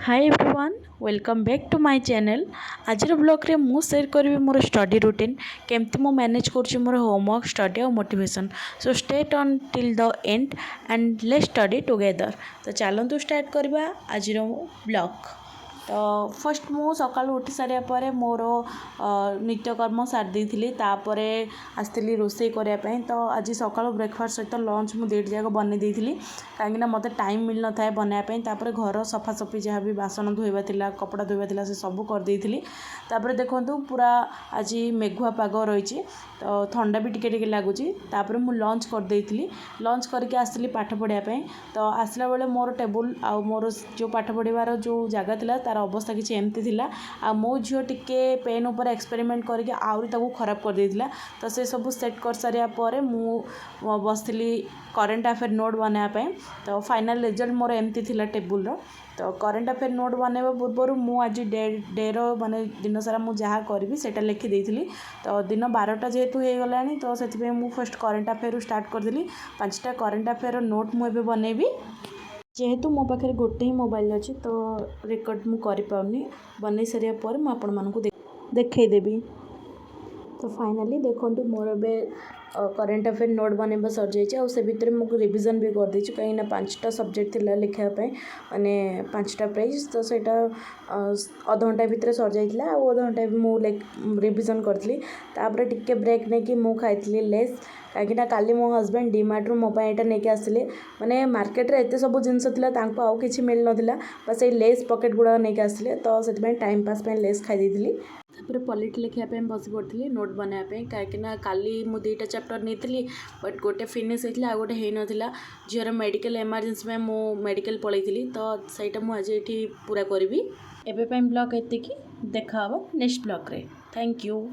Hi everyone welcome back to my channel. आज blog रे मु शेयर करी मोर स्टडी रूटीन केमती मु मैनेज कर मोर होमवर्क स्टडी और motivation. So state on till the end and let's study together. तो चलतु स्टार्ट करवा आज ब्लॉग। तो फर्स्ट मु सका उठी सारे पर मोर नित्यकर्म सारी थी आसती रोषे करने। तो आज सका ब्रेकफास्ट सहित लंच मुझे जाक बन देती कहीं मत टाइम मिल न था बनवाई। घर सफासफी जहाँ भी बासन धोवा कपड़ा धोवा से सब करदे। देखो पूरा आज मेघुआ पाग रही तो ठंडा भी टिके लगुच। मुझे लंच करदे लंच करके आसली पाठ पढ़ाई। तो आसला बेले मोर टेबुल आ मोर जो पाठ पढ़ार जो जगह थिला तार अवस्था किसी एमती थिला। आ मो झील टिके पेन उपर एक्सपेरिमेंट करके आहरी ताकू खराब कर देथिला। तो से सब सेट कर सारिया पर मु बसली करेन्ट अफेयर नोट बनाया। तो फाइनल रिजल्ट मोर एमती थिला टेबुल रो। तो करेन्ट अफेयर नोट बनवा पूर्वर मुझे डे रो माने दिन सारा मुझे जहाँ करी से लिखिदी। तो दिन 12टा जेहेतु हो गला तो से मुझे फर्स्ट करेन्ट अफेयर स्टार्ट करदेली। 5टा करेन्ट अफेयर नोट मुझे बनैबी जेहेतु मो पाखे गोटे ही मोबाइल अच्छी तो रेकर्ड मुझे बन सारा पर मुझे देखदेवी। तो फाइनाली देखो मोर ए करेन्ट अफेयर नोट बनवा सर जाइए से भितर मुझे रिविजन भी कर देची कहीं 5टा सब्जेक्ट थिला लिखापी माने 5टा पेज। तो सेटा अध घंटा भितर सर जाइए अध घंटा भी मुझे रिविजन करी। टिके ब्रेक नहीं कि मुझे खाई लेस कहीं काली मो हजबैंड डीमार्ट रू मोपाई यहाँ नहीं आसते माने मार्केट रे एत सब जिनस आउ कि मिल ना बस ये लेस पकेट गुड़ा नहीं आसते। तो से टाइम पास लेस खाई पॉलिट लिखापी बस पड़ी नोट बनवाई कहीं काली मु 2टा चैप्टर नहीं बट गोटे फिनिश होता आ गोटे हो ना झीर मेडिकल इमरजेंसी में मु मेडिकल पलैली। तो सहीटा मुझे ये पूरा करी एवं ब्लॉग एति देखा नेक्स्ट ब्लॉग रे। Thank you.